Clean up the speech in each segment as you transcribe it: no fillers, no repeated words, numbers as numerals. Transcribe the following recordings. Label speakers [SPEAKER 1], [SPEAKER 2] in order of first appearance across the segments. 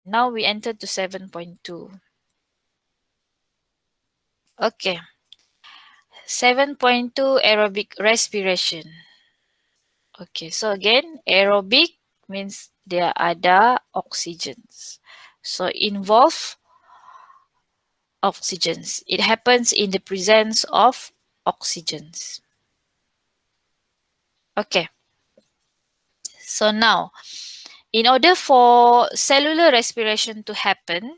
[SPEAKER 1] Now we enter to 7.2. Okay. 7.2 aerobic respiration. Okay, so again, aerobic means there ada oxygens. So involve oxygens. It happens in the presence of oxygens. Okay. So now, in order for cellular respiration to happen,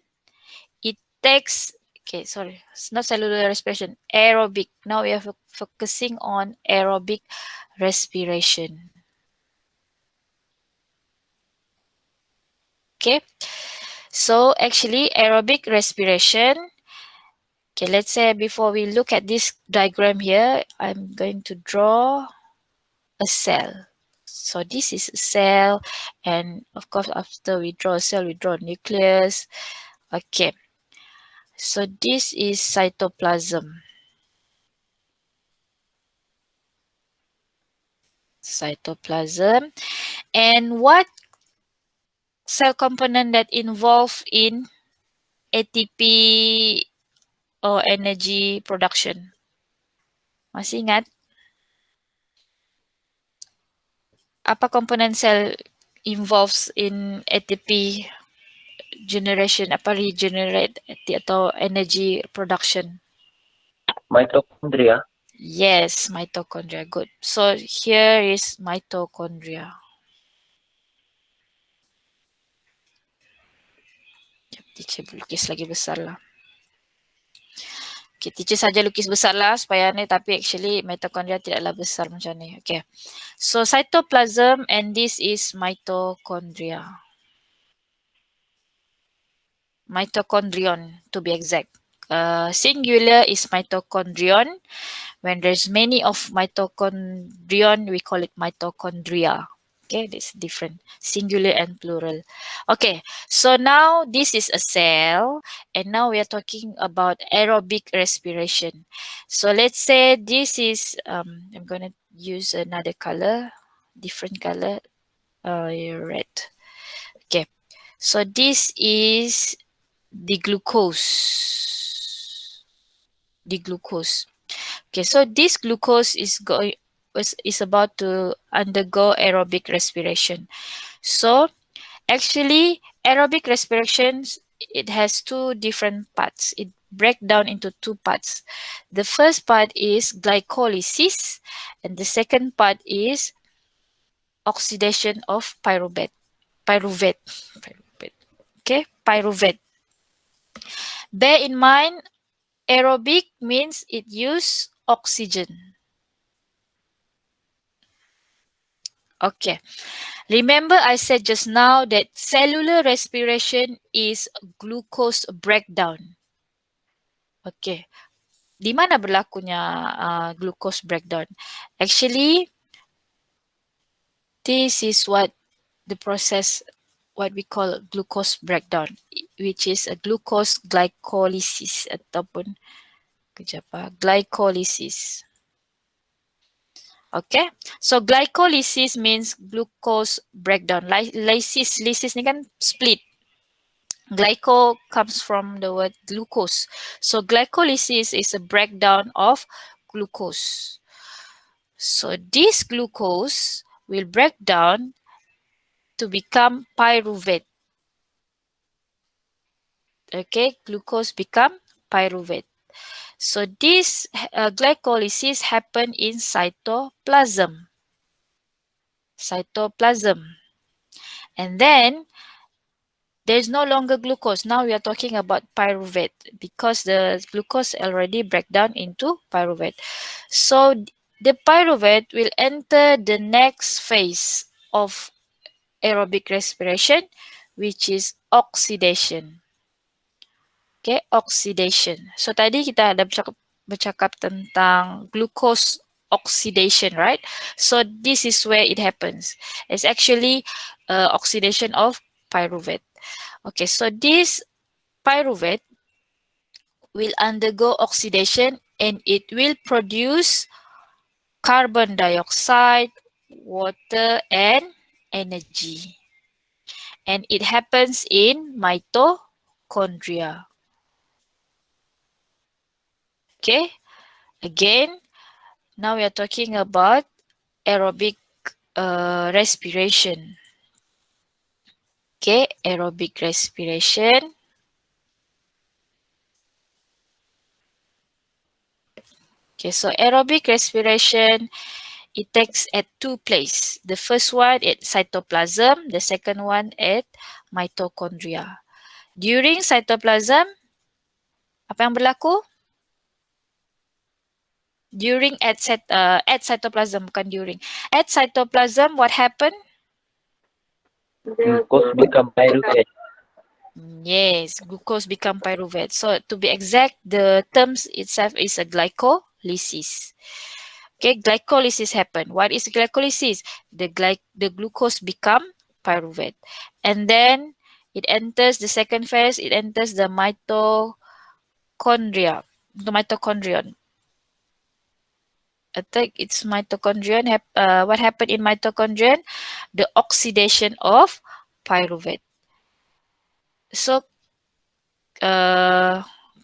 [SPEAKER 1] it takes, okay, sorry, it's not cellular respiration, aerobic. Now we are focusing on aerobic respiration. Okay, so actually aerobic respiration, okay, let's say before we look at this diagram here, I'm going to draw a cell. So this is a cell, and of course after we draw a cell, we draw a nucleus. Okay, so this is cytoplasm. Cytoplasm. And what cell component that involved in ATP or energy production? Masih ingat? Apa komponen sel involves in ATP generation, apa regenerate atau energy production?
[SPEAKER 2] Mitochondria.
[SPEAKER 1] Yes, mitochondria. Good. So here is mitochondria. Teacher lukis lagi besar lah. Okay, teacher saja lukis besar lah supaya ni, tapi actually mitochondria tidaklah besar macam ni. Okay. So cytoplasm, and this is mitochondria. Mitochondrion to be exact. Singular is mitochondrion. When there's many of mitochondrion, we call it mitochondria. Okay, this is different. Singular and plural. Okay, so now this is a cell, and now we are talking about aerobic respiration. So let's say this is, I'm going to use another color, different color, red. Okay, so this is the glucose. The glucose. Okay, so this glucose is about to undergo aerobic respiration. So actually, aerobic respiration, it has two different parts. It breaks down into two parts. The first part is glycolysis, and the second part is oxidation of pyruvate. Pyruvate. Okay, pyruvate. Bear in mind, aerobic means it uses oxygen. Okay. Remember I said just now that cellular respiration is glucose breakdown. Okay. Di mana berlakunya glucose breakdown? Actually, this is what the process, what we call glucose breakdown, which is a glucose glycolysis ataupun glycolysis. Okay, so glycolysis means glucose breakdown. Lysis ni kan split. Glyco comes from the word glucose. So glycolysis is a breakdown of glucose. So this glucose will break down to become pyruvate. Okay, glucose become pyruvate. So this glycolysis happen in cytoplasm. Cytoplasm. And then there's no longer glucose. Now we are talking about pyruvate because the glucose already break down into pyruvate. So the pyruvate will enter the next phase of aerobic respiration, which is oxidation. Okay, oxidation. So tadi kita ada bercakap tentang glucose oxidation, right? So this is where it happens. It's actually oxidation of pyruvate. Okay, so this pyruvate will undergo oxidation and it will produce carbon dioxide, water, and energy. and it happens in mitochondria. Okay, again, now we are talking about aerobic respiration. Okay, aerobic respiration. Okay, so aerobic respiration, it takes at two places. The first one at cytoplasm, the second one at mitochondria. During cytoplasm, apa yang berlaku? During at cytoplasm, bukan during. At cytoplasm, what happened?
[SPEAKER 2] Glucose become pyruvate.
[SPEAKER 1] Yes, glucose become pyruvate. So to be exact, the terms itself is a glycolysis. Okay, glycolysis happen. What is glycolysis? The glucose become pyruvate, and then it enters the second phase. It enters the mitochondria, the mitochondrion. I think it's mitochondrion. What happened in mitochondrion? The oxidation of pyruvate. So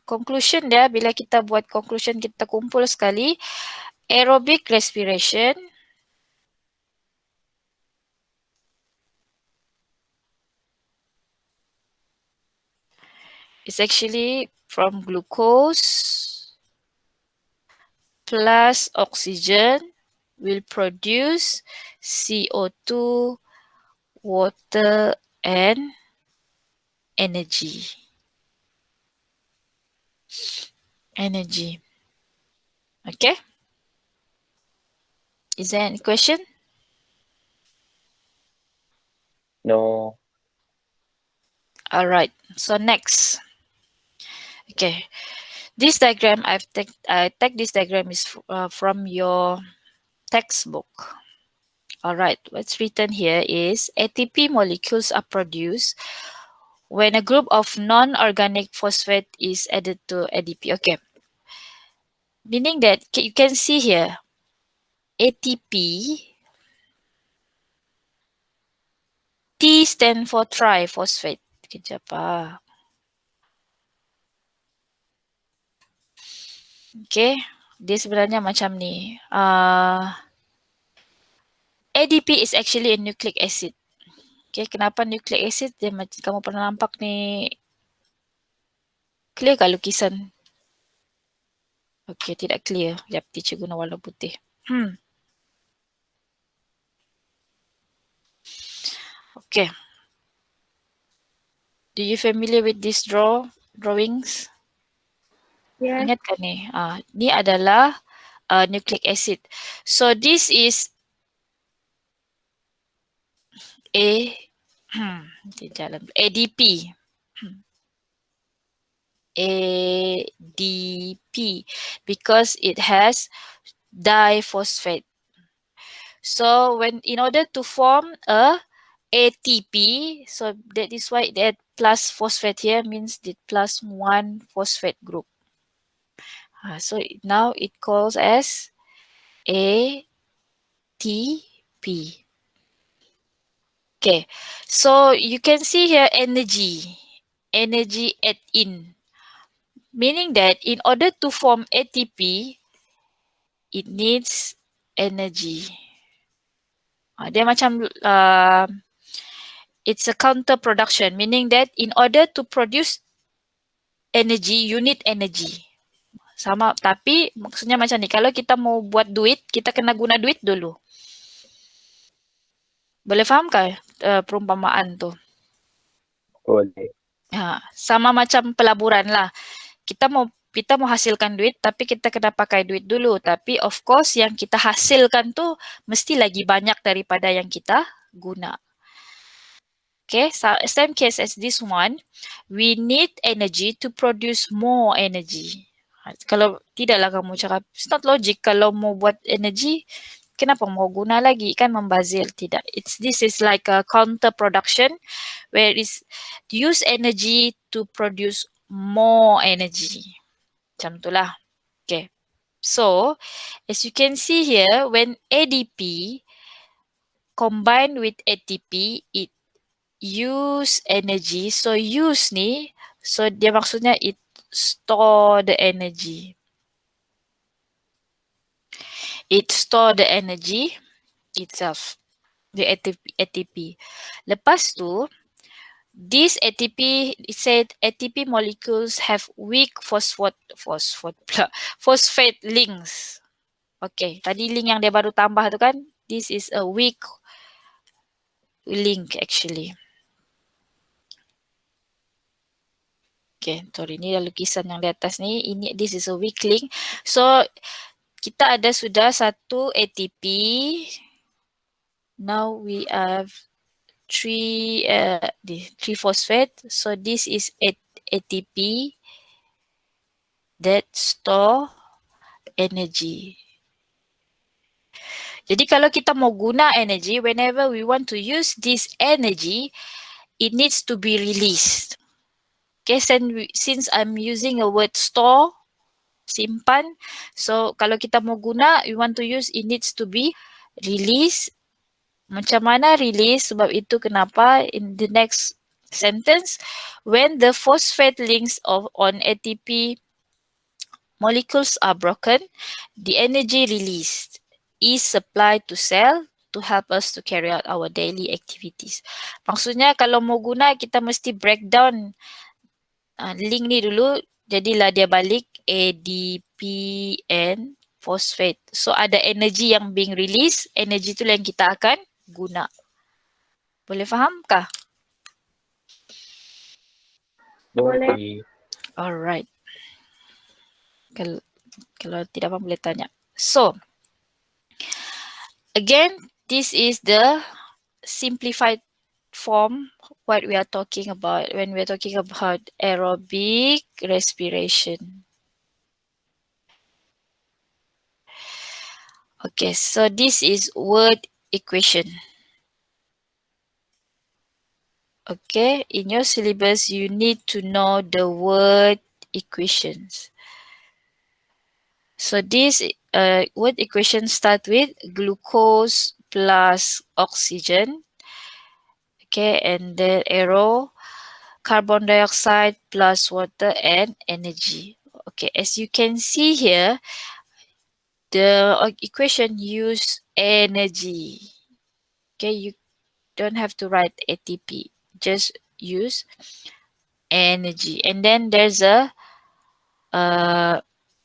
[SPEAKER 1] conclusion dia, bila kita buat conclusion, kita kumpul sekali, aerobic respiration is actually from glucose plus oxygen will produce CO2, water, and energy. Energy. Okay? Is there any question?
[SPEAKER 2] No.
[SPEAKER 1] Alright, so next. Okay, this diagram I take this diagram is from your textbook. Alright, what's written here is ATP molecules are produced when a group of non-organic phosphate is added to ADP. Okay, meaning that you can see here ATP, T stand for triphosphate. Kejap ah. Okay, dia sebenarnya macam ni. ADP is actually a nucleic acid. Okay, kenapa nucleic acid? Dia kamu pernah nampak ni, clear ke lukisan? Okay, tidak clear. Sekejap, teacher guna warna putih. Okay. Do you familiar with this drawings?
[SPEAKER 3] Yes.
[SPEAKER 1] Ingat kan ni? Ni adalah nucleic acid. So this is ADP. ADP because it has diphosphate. So when in order to form a ATP, so that is why that plus phosphate here means the plus one phosphate group. So now it calls as ATP. Okay, so you can see here energy add in, meaning that in order to form ATP, it needs energy. Dia macam it's a counter production, meaning that in order to produce energy, you need energy. Sama, tapi maksudnya macam ni, kalau kita mau buat duit, kita kena guna duit dulu. Boleh faham ke perumpamaan tu?
[SPEAKER 2] Boleh.
[SPEAKER 1] Sama macam pelaburan lah. Kita mau hasilkan duit, tapi kita kena pakai duit dulu. Tapi of course yang kita hasilkan tu mesti lagi banyak daripada yang kita guna. Okay, so same case as this one, we need energy to produce more energy. Kalau tidaklah kamu cakap, it's not logic, kalau mau buat energy, kenapa mau guna lagi? Kan membazir, tidak. This is like a counter production where it's use energy to produce more energy. Macam itulah. Okay. So, as you can see here, when ADP combined with ATP, it use energy. So use ni, so dia maksudnya it store the energy. It store the energy itself. The ATP. Lepas tu, this ATP, it said ATP molecules have weak phosphate links. Okay, tadi link yang dia baru tambah tu kan, this is a weak link actually. Okay, sorry, ni dah lukisan yang di atas ni. This is a weak link. So, kita ada sudah satu ATP. Now we have three phosphate. So, this is ATP that store energy. Jadi kalau kita mau guna energy, whenever we want to use this energy, it needs to be released. Okay, since I'm using a word store, simpan. So kalau kita mau guna, we want to use, it needs to be released. Macam mana release? Sebab itu kenapa in the next sentence, when the phosphate links on ATP molecules are broken, the energy released is supplied to cell to help us to carry out our daily activities. Maksudnya kalau mau guna, kita mesti break down link ni dulu, jadilah dia balik ADP and phosphate. So ada energy yang being released, energy tu yang kita akan guna. Boleh faham kah?
[SPEAKER 2] Boleh.
[SPEAKER 1] Alright. Kalau tidak faham boleh tanya. So, again, this is the simplified form what we are talking about when we are talking about aerobic respiration. Okay, so this is word equation. Okay, in your syllabus, you need to know the word equations. So this word equation start with glucose plus oxygen. Okay, and then arrow, carbon dioxide plus water and energy. Okay, as you can see here, the equation use energy. Okay, you don't have to write ATP, just use energy. And then there's a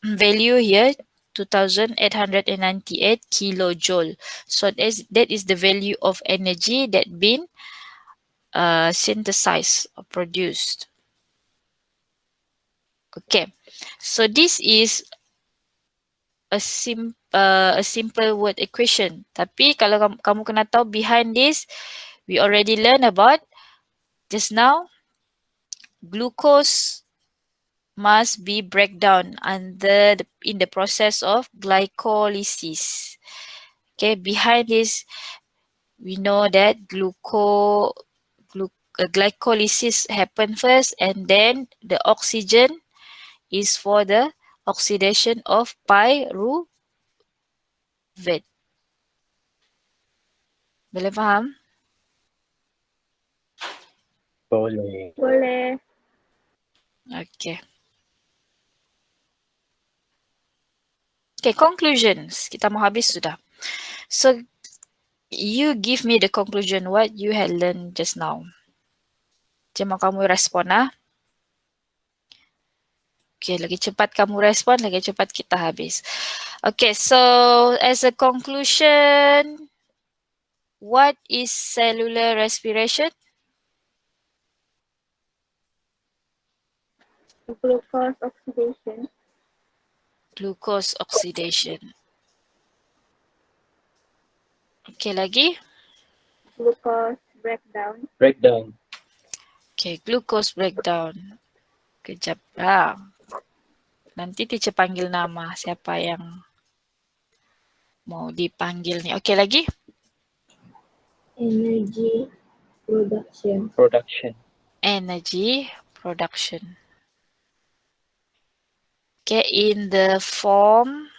[SPEAKER 1] value here, 2898 kilojoule. So that is the value of energy that been synthesized or produced. Okay, so this is a simple word equation. Tapi kalau kamu kena tahu behind this, we already learned about just now, glucose must be breakdown in the process of glycolysis. Okay, behind this, we know that glycolysis happen first, and then the oxygen is for the oxidation of pyruvate. Boleh faham?
[SPEAKER 2] Boleh.
[SPEAKER 3] Boleh.
[SPEAKER 1] Okay. Okay, conclusions. Kita mau habis sudah. So, you give me the conclusion what you had learned just now. Cuma kamu respon ah. Okay, lagi cepat kamu respon, lagi cepat kita habis. Okay, so as a conclusion, what is cellular respiration?
[SPEAKER 3] Glucose oxidation.
[SPEAKER 1] Glucose oxidation. Okay, lagi?
[SPEAKER 3] Glucose breakdown.
[SPEAKER 2] Breakdown.
[SPEAKER 1] Okay, glucose breakdown. Kejap lah. Nanti teacher panggil nama siapa yang mau dipanggil ni. Okay, lagi?
[SPEAKER 3] Energy production.
[SPEAKER 2] Production.
[SPEAKER 1] Energy production. Okay, in the form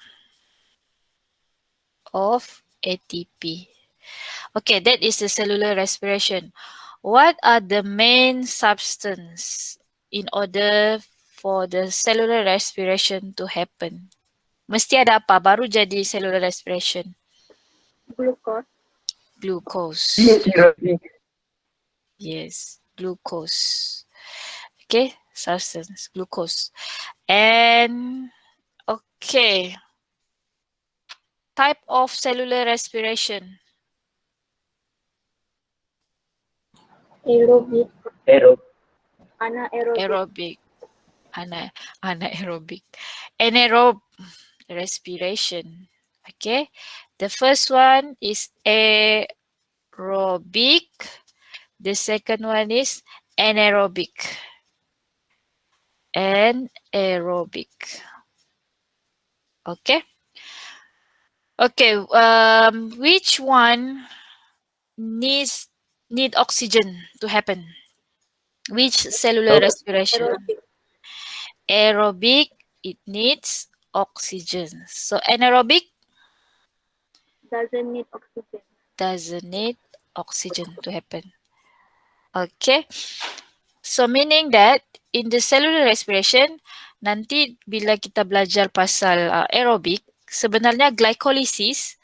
[SPEAKER 1] of ATP. Okay, that is the cellular respiration. What are the main substance in order for the cellular respiration to happen? Mesti ada apa baru jadi cellular respiration?
[SPEAKER 3] Glucose.
[SPEAKER 1] Glucose.
[SPEAKER 2] Aerobic.
[SPEAKER 1] Yes, glucose. Okay, substance, glucose. And okay, type of cellular respiration.
[SPEAKER 3] Aerobic.
[SPEAKER 2] Aerobic.
[SPEAKER 3] Anaerobic.
[SPEAKER 1] Aerobic. Anaerobic. Anaerob respiration. Okay. The first one is aerobic. The second one is anaerobic. Anaerobic. Okay. Okay. Which one need oxygen to happen? Which cellular
[SPEAKER 2] Aerobic.
[SPEAKER 1] respiration?
[SPEAKER 3] Aerobic.
[SPEAKER 1] Aerobic, it needs oxygen. So anaerobic
[SPEAKER 3] Doesn't need oxygen.
[SPEAKER 1] doesn't need oxygen to happen. Okay. So meaning that in the cellular respiration, nanti bila kita belajar pasal aerobic, sebenarnya glycolysis,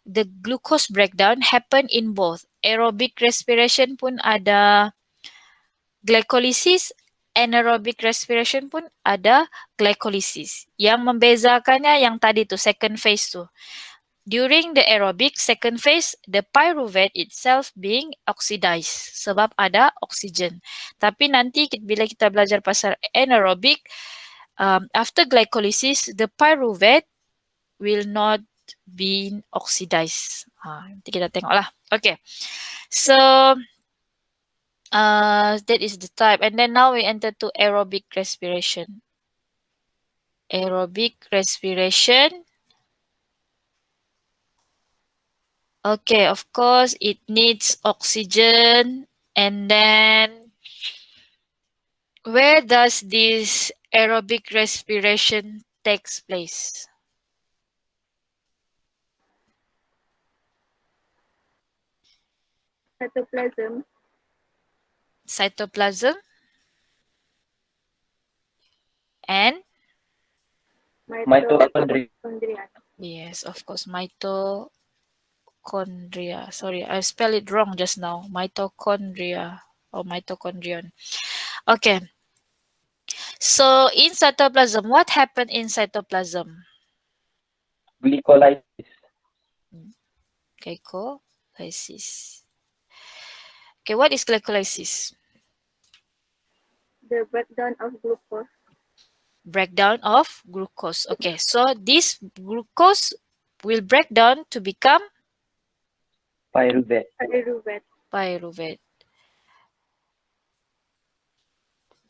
[SPEAKER 1] the glucose breakdown happen in both. Aerobic respiration pun ada glycolysis, anaerobic respiration pun ada glycolysis. Yang membezakannya yang tadi tu second phase tu. During the aerobic second phase, the pyruvate itself being oxidized sebab ada oksigen. Tapi nanti bila kita belajar pasal anaerobic, after glycolysis, the pyruvate will not be oxidized. Nanti kita tengoklah. Okay. So, that is the type. And then now we enter to aerobic respiration. Aerobic respiration. Okay, of course, it needs oxygen. And then, where does this aerobic respiration takes place?
[SPEAKER 3] Cytoplasm.
[SPEAKER 1] Cytoplasm and
[SPEAKER 2] Mitochondria.
[SPEAKER 3] Mitochondria.
[SPEAKER 1] yes, of course, mitochondria. Sorry, I spelled it wrong just now. Mitochondria or mitochondrion. Okay. So in cytoplasm, what happened in cytoplasm?
[SPEAKER 2] Glycolysis.
[SPEAKER 1] Glycolysis. Okay, what is glycolysis?
[SPEAKER 3] The breakdown of glucose.
[SPEAKER 1] Breakdown of glucose. Okay, so this glucose will break down to become
[SPEAKER 2] Pyruvate.
[SPEAKER 3] Pyruvate.
[SPEAKER 1] pyruvate.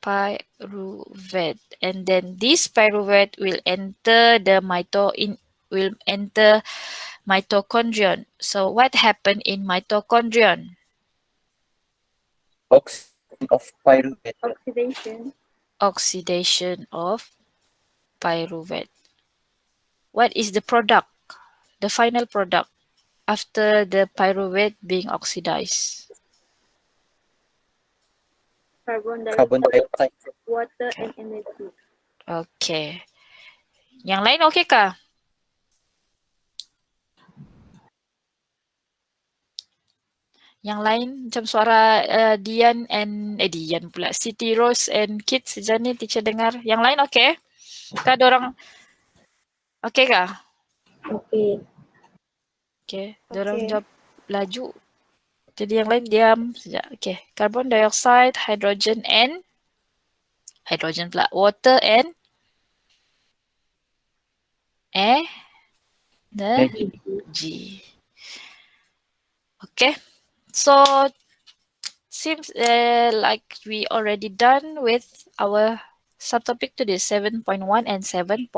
[SPEAKER 1] Pyruvate, and then this pyruvate will enter the mitochondrion. So what happened in mitochondrion?
[SPEAKER 2] Oxidation of pyruvate.
[SPEAKER 3] Oxidation.
[SPEAKER 1] Oxidation of pyruvate. What is the product? The final product after the pyruvate being oxidized?
[SPEAKER 3] Carbon
[SPEAKER 2] Carbon
[SPEAKER 3] dioxide.
[SPEAKER 2] dioxide.
[SPEAKER 3] Water and energy.
[SPEAKER 1] Okay. Yang lain okey kah? Yang lain macam suara Dian pula. Siti Rose and Kids sejak ni teacher dengar. Yang lain okey? Kah dorang okey kah?
[SPEAKER 3] Okay.
[SPEAKER 1] Okey. Dorang
[SPEAKER 3] Okay.
[SPEAKER 1] jawab laju. Jadi yang lain diam sekejap. Okey. Carbon dioxide, hydrogen pula. Water and energy. Okay. So seems like we already done with our subtopic today 7.1 and 7.2.